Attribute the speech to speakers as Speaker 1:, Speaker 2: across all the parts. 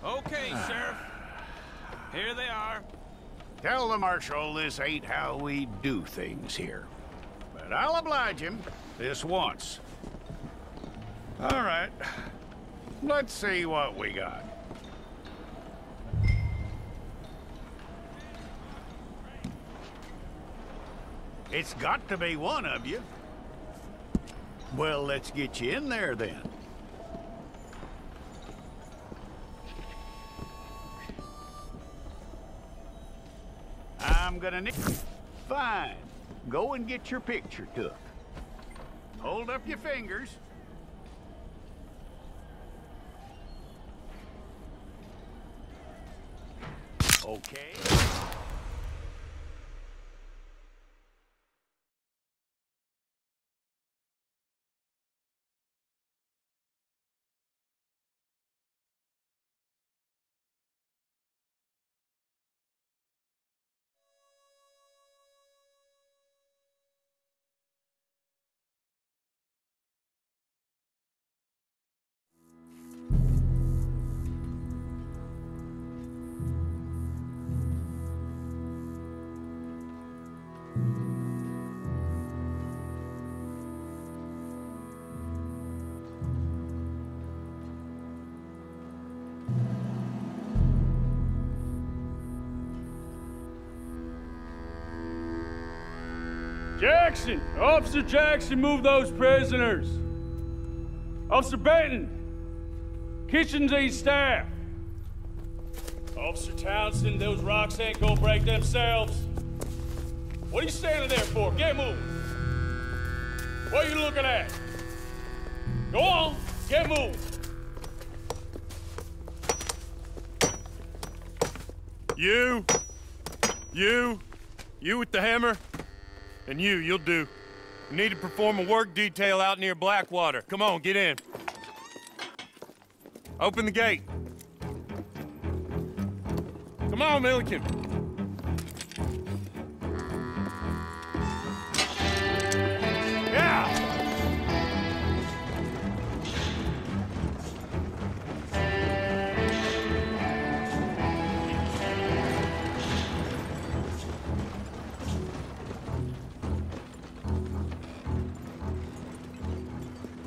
Speaker 1: Okay, Sheriff. Here they are.
Speaker 2: Tell the Marshal this ain't how we do things here. But I'll oblige him this once. All right. Let's see what we got. It's got to be one of you. Well, let's get you in there then. I'm gonna need... Fine. Go and get your picture took. Hold up your fingers. Okay.
Speaker 3: Jackson! Officer Jackson, move those prisoners! Officer Benton! Kitchens aid staff! Officer Townsend, those rocks ain't gonna break themselves. What are you standing there for? Get moving! What are you looking at? Go on, get moving!
Speaker 4: You with the hammer? And you'll do. You need to perform a work detail out near Blackwater. Come on, get in. Open the gate. Come on, Milliken. Yeah!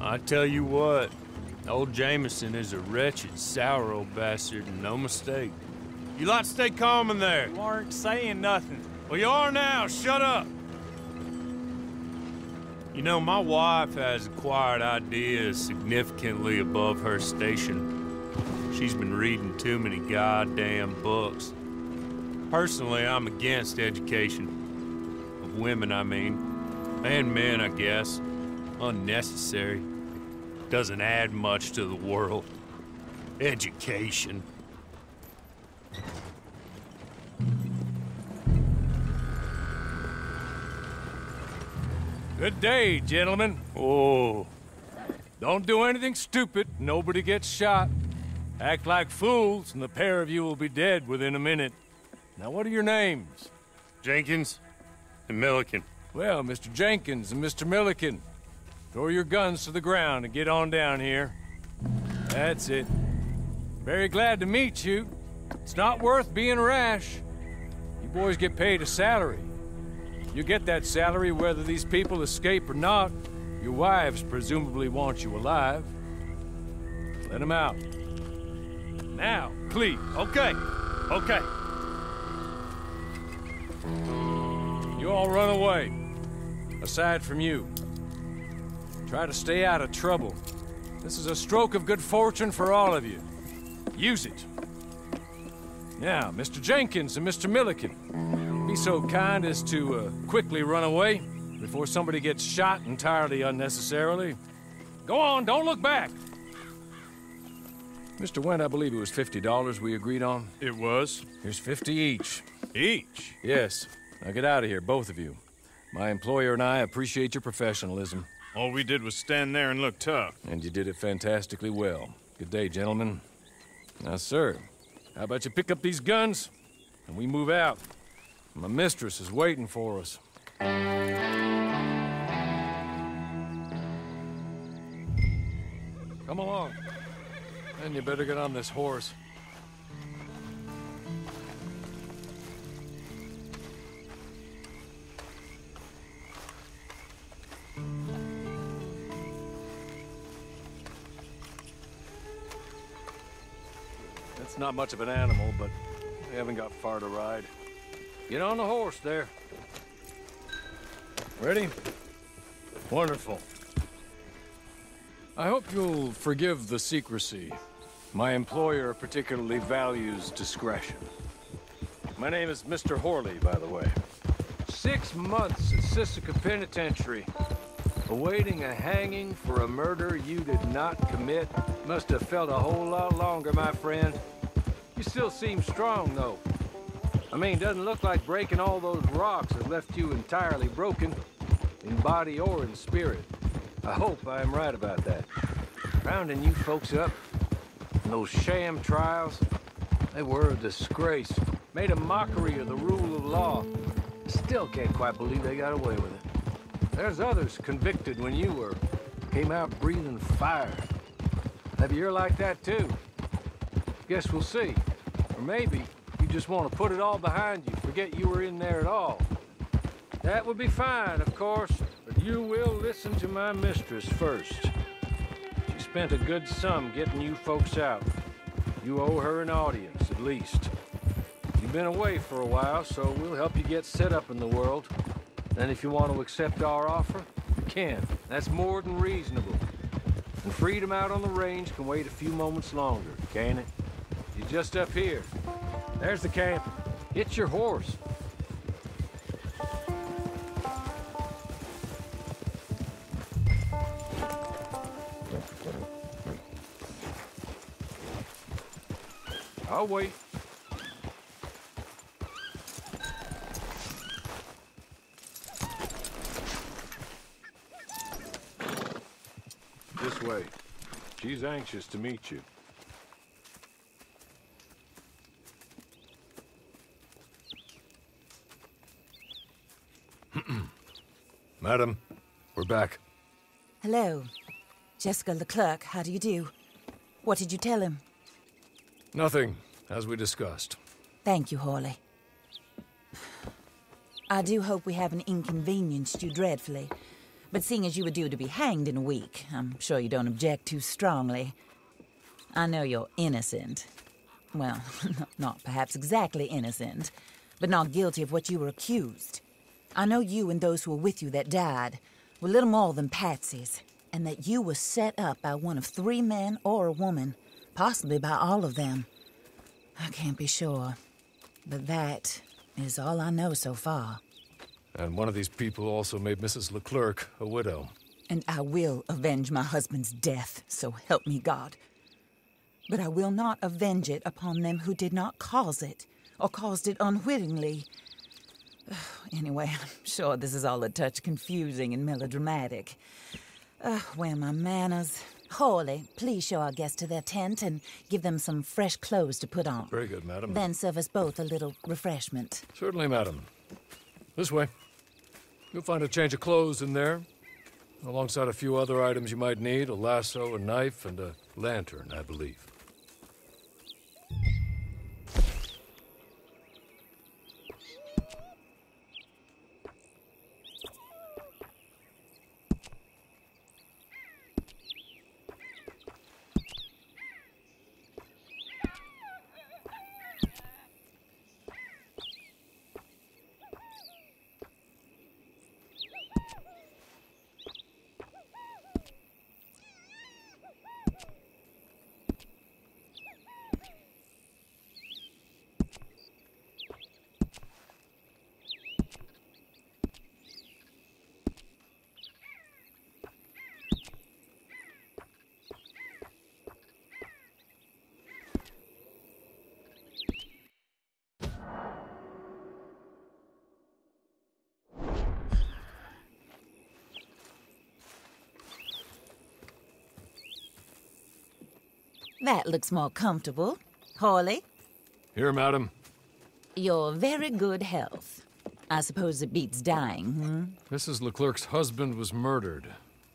Speaker 3: I tell you what, old Jameson is a wretched, sour old bastard, and no mistake.
Speaker 4: You lot stay calm in there.
Speaker 1: You aren't saying nothing.
Speaker 4: Well, you are now. Shut up.
Speaker 3: You know, my wife has acquired ideas significantly above her station. She's been reading too many goddamn books. Personally, I'm against education. Of women, I mean. And men, I guess. Unnecessary. Doesn't add much to the world. Education.
Speaker 5: Good day, gentlemen.
Speaker 3: Oh.
Speaker 5: Don't do anything stupid. Nobody gets shot. Act like fools, and the pair of you will be dead within a minute. Now, what are your names?
Speaker 4: Jenkins and Milliken.
Speaker 5: Well, Mr. Jenkins and Mr. Milliken, throw your guns to the ground and get on down here. That's it. Very glad to meet you. It's not worth being rash. You boys get paid a salary. You get that salary whether these people escape or not. Your wives presumably want you alive. Let them out. Now, please.
Speaker 4: Okay.
Speaker 5: You all run away. Aside from you. Try to stay out of trouble. This is a stroke of good fortune for all of you. Use it. Now, Mr. Jenkins and Mr. Milliken, be so kind as to quickly run away before somebody gets shot entirely unnecessarily. Go on, don't look back. Mr. Wendt, I believe it was $50 we agreed on.
Speaker 4: It was.
Speaker 5: Here's 50 each.
Speaker 4: Each?
Speaker 5: Yes. Now get out of here, both of you. My employer and I appreciate your professionalism.
Speaker 4: All we did was stand there and look tough.
Speaker 5: And you did it fantastically well. Good day, gentlemen. Now, sir, how about you pick up these guns and we move out? My mistress is waiting for us. Come along. And you better get on this horse. That's not much of an animal, but we haven't got far to ride. Get on the horse there. Ready? Wonderful. I hope you'll forgive the secrecy. My employer particularly values discretion. My name is Mr. Horley, by the way. 6 months at Sisika Penitentiary, awaiting a hanging for a murder you did not commit. Must have felt a whole lot longer, my friend. You still seem strong, though. I mean, doesn't look like breaking all those rocks have left you entirely broken, in body or in spirit. I hope I am right about that. Rounding you folks up, and those sham trials, they were a disgrace. Made a mockery of the rule of law. Still can't quite believe they got away with it. There's others convicted when you were. Came out breathing fire. Maybe you're like that too. Guess we'll see. Or maybe you just want to put it all behind you, forget you were in there at all. That would be fine, of course, but you will listen to my mistress first. She spent a good sum getting you folks out. You owe her an audience, at least. You've been away for a while, so we'll help you get set up in the world. Then if you want to accept our offer, you can. That's more than reasonable. And freedom out on the range can wait a few moments longer, can't it? You're just up here. There's the camp. It's your horse. I'll wait. This way. She's anxious to meet you. Madam, we're back.
Speaker 6: Hello. Jessica LeClerk, how do you do? What did you tell him?
Speaker 5: Nothing, as we discussed.
Speaker 6: Thank you, Horley. I do hope we haven't inconvenienced you dreadfully. But seeing as you were due to be hanged in a week, I'm sure you don't object too strongly. I know you're innocent. Well, not perhaps exactly innocent, but not guilty of what you were accused. I know you and those who were with you that died were little more than patsies, and that you were set up by one of 3 men or a woman, possibly by all of them. I can't be sure, but that is all I know so far.
Speaker 5: And one of these people also made Mrs. LeClerk a widow.
Speaker 6: And I will avenge my husband's death, so help me God. But I will not avenge it upon them who did not cause it, or caused it unwittingly. Anyway, I'm sure this is all a touch confusing and melodramatic. Where are my manners? Horley, please show our guests to their tent and give them some fresh clothes to put on.
Speaker 5: Very good, madam.
Speaker 6: Then serve us both a little refreshment.
Speaker 5: Certainly, madam. This way. You'll find a change of clothes in there, alongside a few other items you might need, a lasso, a knife, and a lantern, I believe.
Speaker 6: That looks more comfortable. Horley?
Speaker 5: Here, madam.
Speaker 6: Your very good health. I suppose it beats dying,
Speaker 5: Mrs. LeClerc's husband was murdered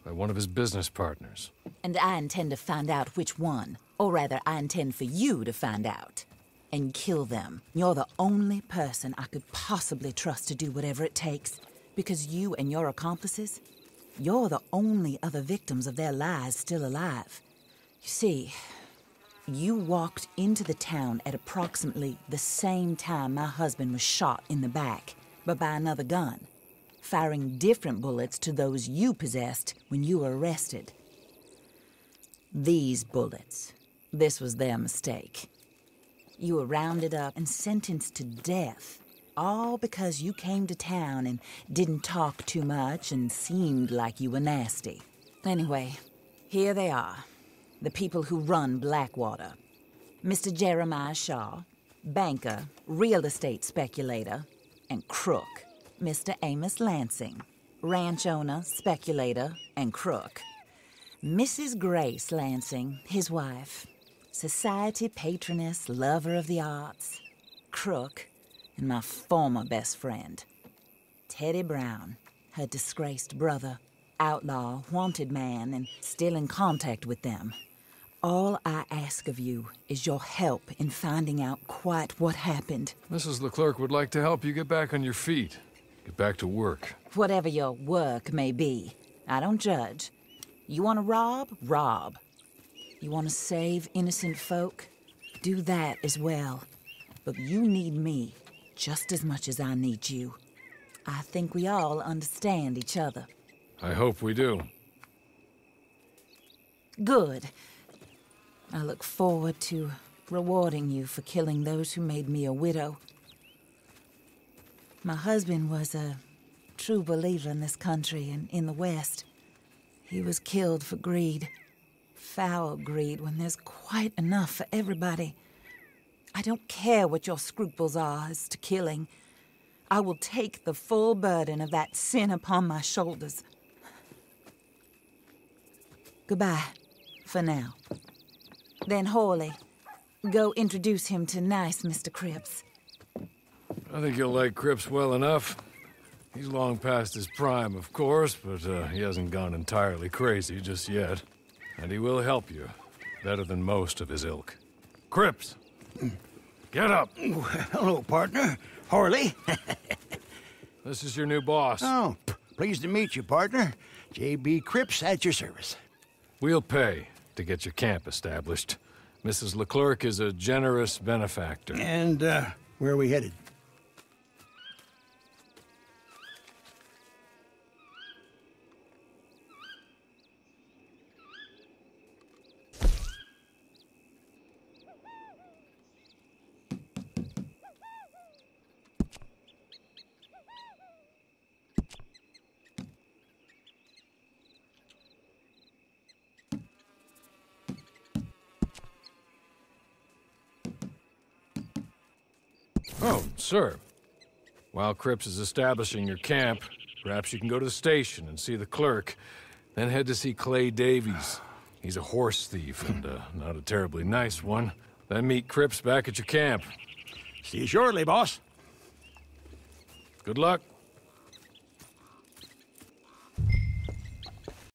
Speaker 5: by one of his business partners.
Speaker 6: And I intend to find out which one. Or rather, I intend for you to find out. And kill them. You're the only person I could possibly trust to do whatever it takes. Because you and your accomplices, you're the only other victims of their lies still alive. You see, You walked into the town at approximately the same time my husband was shot in the back, but by another gun, firing different bullets to those you possessed when you were arrested. These bullets, this was their mistake. You were rounded up and sentenced to death, all because you came to town and didn't talk too much and seemed like you were nasty. Anyway, here they are, the people who run Blackwater. Mr. Jeremiah Shaw, banker, real estate speculator, and crook. Mr. Amos Lansing, ranch owner, speculator, and crook. Mrs. Grace Lansing, his wife, society patroness, lover of the arts, crook, and my former best friend. Teddy Brown, her disgraced brother, outlaw, wanted man, and still in contact with them. All I ask of you is your help in finding out quite what happened.
Speaker 5: Mrs. LeClerk would like to help you get back on your feet. Get back to work.
Speaker 6: Whatever your work may be, I don't judge. You want to rob? Rob. You want to save innocent folk? Do that as well. But you need me just as much as I need you. I think we all understand each other.
Speaker 5: I hope we do.
Speaker 6: Good. I look forward to rewarding you for killing those who made me a widow. My husband was a true believer in this country and in the West. He was killed for greed. Foul greed when there's quite enough for everybody. I don't care what your scruples are as to killing. I will take the full burden of that sin upon my shoulders. Goodbye, for now. Then Hawley, go introduce him to nice Mr. Cripps.
Speaker 5: I think you'll like Cripps well enough. He's long past his prime, of course, but he hasn't gone entirely crazy just yet. And he will help you, better than most of his ilk. Cripps! Get up!
Speaker 7: Hello, partner. Harley.
Speaker 5: This is your new boss.
Speaker 7: Oh, pleased to meet you, partner. J.B. Cripps at your service.
Speaker 5: We'll pay to get your camp established. Mrs. LeClerk is a generous benefactor.
Speaker 7: And, where are we headed?
Speaker 5: Oh, sir. While Cripps is establishing your camp, perhaps you can go to the station and see the clerk, then head to see Clay Davies. He's a horse thief, and not a terribly nice one. Then meet Cripps back at your camp.
Speaker 7: See you shortly, boss.
Speaker 5: Good luck.